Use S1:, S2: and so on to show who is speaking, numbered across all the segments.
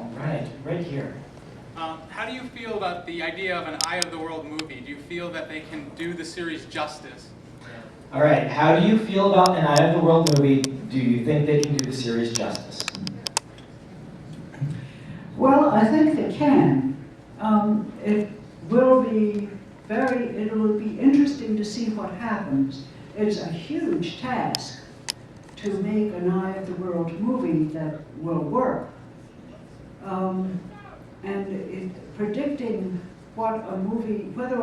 S1: All right, right here.
S2: How do you feel about the idea of an Eye of the World movie? Do you feel that they can do the series justice?
S1: All right, how do you feel about an Eye of the World movie? Do you think they can do the series justice?
S3: Well, I think they can. It will be interesting to see what happens. It's a huge task to make an Eye of the World movie that will work. Predicting whether a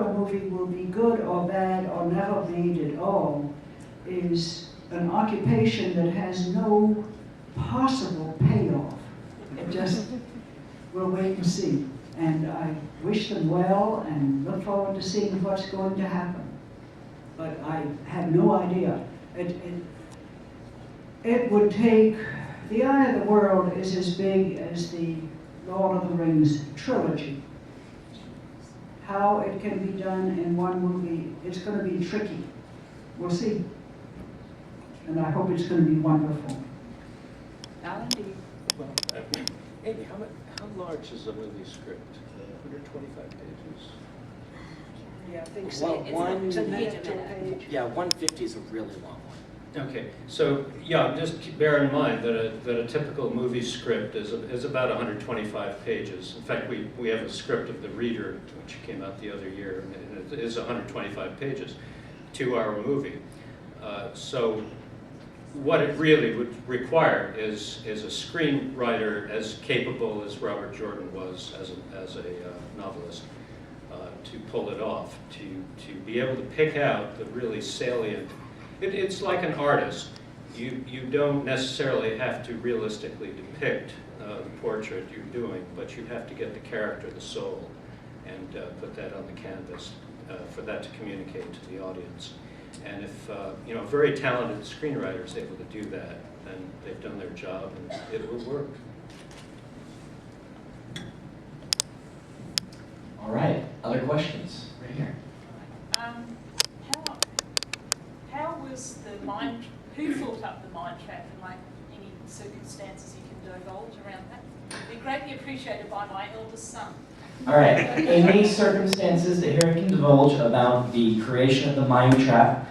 S3: movie will be good or bad or never made at all is an occupation that has no possible payoff. It just, we'll wait and see. And I wish them well and look forward to seeing what's going to happen. But I have no idea. It would take, the Eye of the World is as big as the Lord of the Rings trilogy. How it can be done in one movie, it's going to be tricky. We'll see. And I hope it's going to be wonderful.
S4: Alan, do you?
S5: Well, Amy, how large is a movie script? 125 pages?
S4: Yeah, I think so. It's a minute to a page.
S6: Yeah, 150 is a really long one.
S5: Okay, so yeah, just bear in mind that a typical movie script is about 125 pages. In fact, we have a script of The Reader, which came out the other year, and it is 125 pages, 2-hour movie. So what it really would require is a screenwriter as capable as Robert Jordan was as a novelist to pull it off, to be able to pick out the really salient. It's like an artist. You don't necessarily have to realistically depict the portrait you're doing, but you have to get the character, the soul, and put that on the canvas for that to communicate to the audience. And if a very talented screenwriter is able to do that, then they've done their job and it will work.
S1: All right, other questions? Right here.
S7: How was the mind, who thought up the mind trap, and like any circumstances you can divulge around that? It'd be greatly appreciated by my eldest son.
S1: All right, any circumstances that Harriet can divulge about the creation of the mind trap?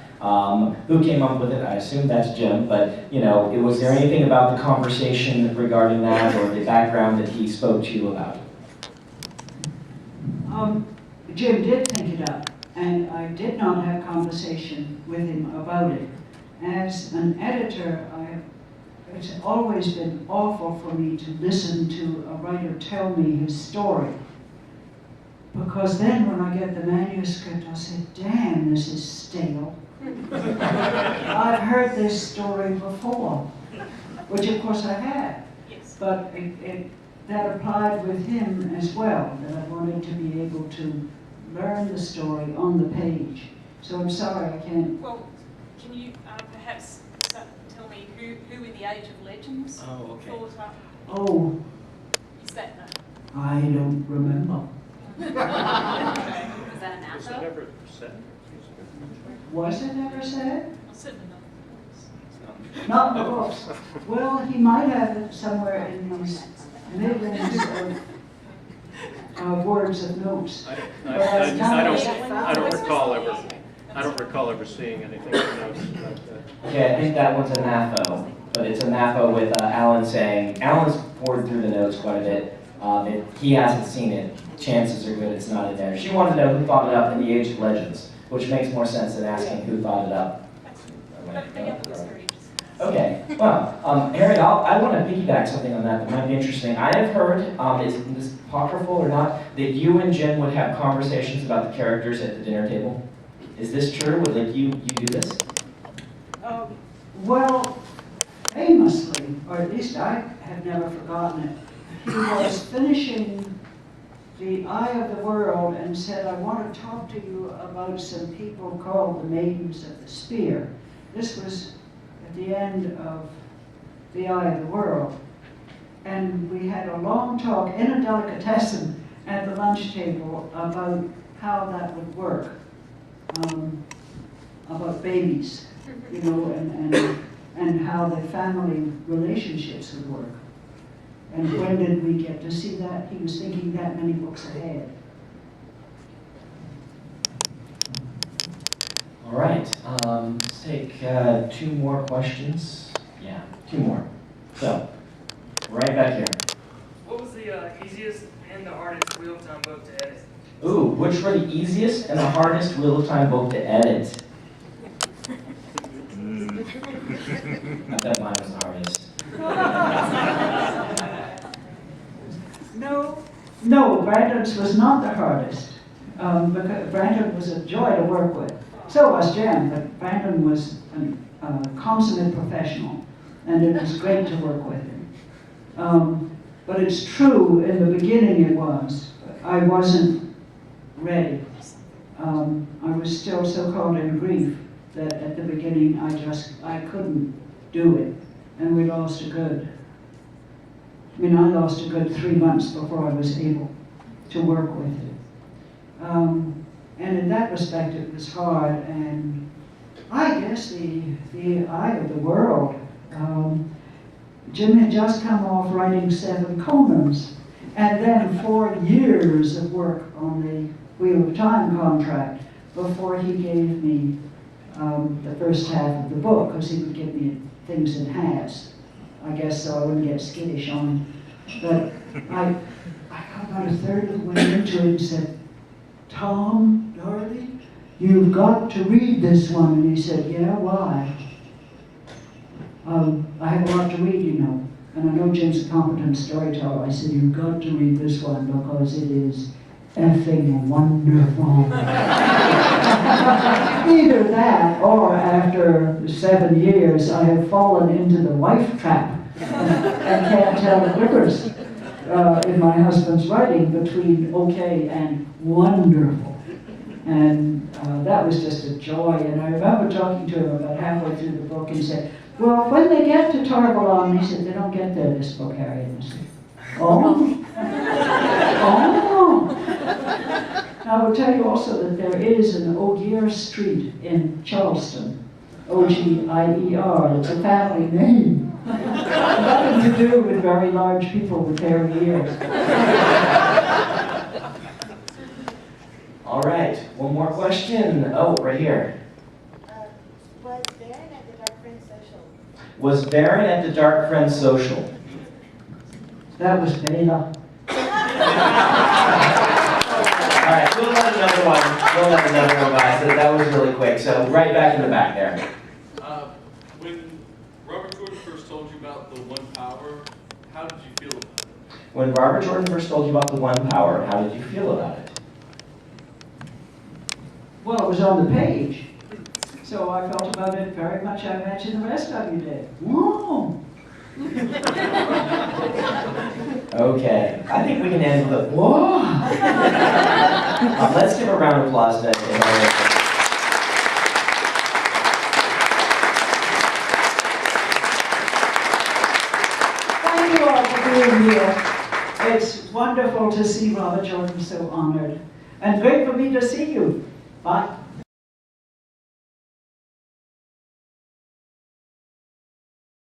S1: Who came up with it? I assume that's Jim, but was there anything about the conversation regarding that or the background that he spoke to you about?
S3: Jim did think it up, and I did not have conversation with him about it. As an editor, it's always been awful for me to listen to a writer tell me his story. Because then when I get the manuscript, I say, damn, this is stale. I've heard this story before, which of course I had.
S7: Yes.
S3: But that applied with him as well, that I wanted to be able to learn the story on the page. So I'm sorry, I can't.
S7: Well, can you perhaps tell me who in the Age of Legends thought up?
S3: Oh,
S7: Is that known?
S3: I don't remember.
S7: Is that an
S5: Was it
S7: answer?
S5: ever said?
S3: Was it ever said?
S7: Well, certainly not.
S3: Not in the books. Well, he might have it somewhere in these millions of words of notes.
S5: I don't recall ever seeing anything in the notes about that.
S1: Okay, I think that one's a NAFO, but it's a NAFO with Alan saying, Alan's poured through the notes quite a bit. He hasn't seen it. Chances are good it's not in there. She wanted to know who thought it up in the Age of Legends, which makes more sense than asking who thought it up.
S7: But the other was very interesting.
S1: Okay, well, Harriet, I want to piggyback something on that might be interesting. I have heard, is this apocryphal or not, that you and Jim would have conversations about the characters at the dinner table. Is this true? Would you do this?
S3: Well, famously, or at least I have never forgotten it, he was finishing The Eye of the World and said, I want to talk to you about some people called the Maidens of the Spear. This was at the end of The Eye of the World. And we had a long talk in a delicatessen at the lunch table about how that would work, about babies, and how the family relationships would work. And when did we get to see that? He was thinking that many books ahead.
S1: All right, let's take 2 more questions. Yeah, 2 more. So, right back here.
S8: What was the easiest and the hardest Wheel of Time book to edit?
S1: Ooh, which were the easiest and the hardest Wheel of Time book to edit? I bet mine was the hardest.
S3: No, Brandon's was not the hardest. Because Brandon was a joy to work with. So was Jen, but Brandon was a consummate professional, and it was great to work with him. But it's true, in the beginning it was. I wasn't ready. I was still so caught in grief that at the beginning I couldn't do it. And we lost a good, I lost a good 3 months before I was able to work with it. And in that respect it was hard, and I guess the eye of the world. Jim had just come off writing 7 Conans, and then 4 years of work on the Wheel of Time contract before he gave me the first half of the book, because he would give me things in halves, I guess, so I wouldn't get skittish on him. But I got about a third of the way into it and said, "Tom, darling, you've got to read this one." And he said, "Yeah, why?" I have a lot to read, you know. And I know Jim's a competent storyteller. I said, "You've got to read this one because it is effing wonderful." Either that, or after 7 years, I have fallen into the wife trap and can't tell the difference in my husband's writing between okay and wonderful. And that was just a joy. And I remember talking to him about halfway through the book, and he said, "Well, when they get to Tarvalon," he said, "they don't get there this book, Harriet." I said, "Oh? Oh." I will tell you also that there is an Ogier Street in Charleston, O-G-I-E-R. It's a family name. Nothing to do with very large people with hairy ears.
S1: All right, one more question. Oh, right here.
S4: Was Baron at the Dark Friends Social?
S1: Was Baron at the Dark Friends Social?
S3: That was Bela.
S1: All right, we'll let another one. We'll let another one by. So that was really quick. So right back in the back there.
S9: When Robert Jordan first told you about the One Power, how did you feel about it?
S1: When Robert Jordan first told you about the One Power, how did you feel about it?
S3: Well, it was on the page. So I felt about it very much, I imagine the rest of you did. Whoa!
S1: Okay, I think we can end with a whoa. Let's give a round of applause to Harriet.
S3: Thank you all for being here. It's wonderful to see Robert Jordan so honored. And great for me to see you. Bye.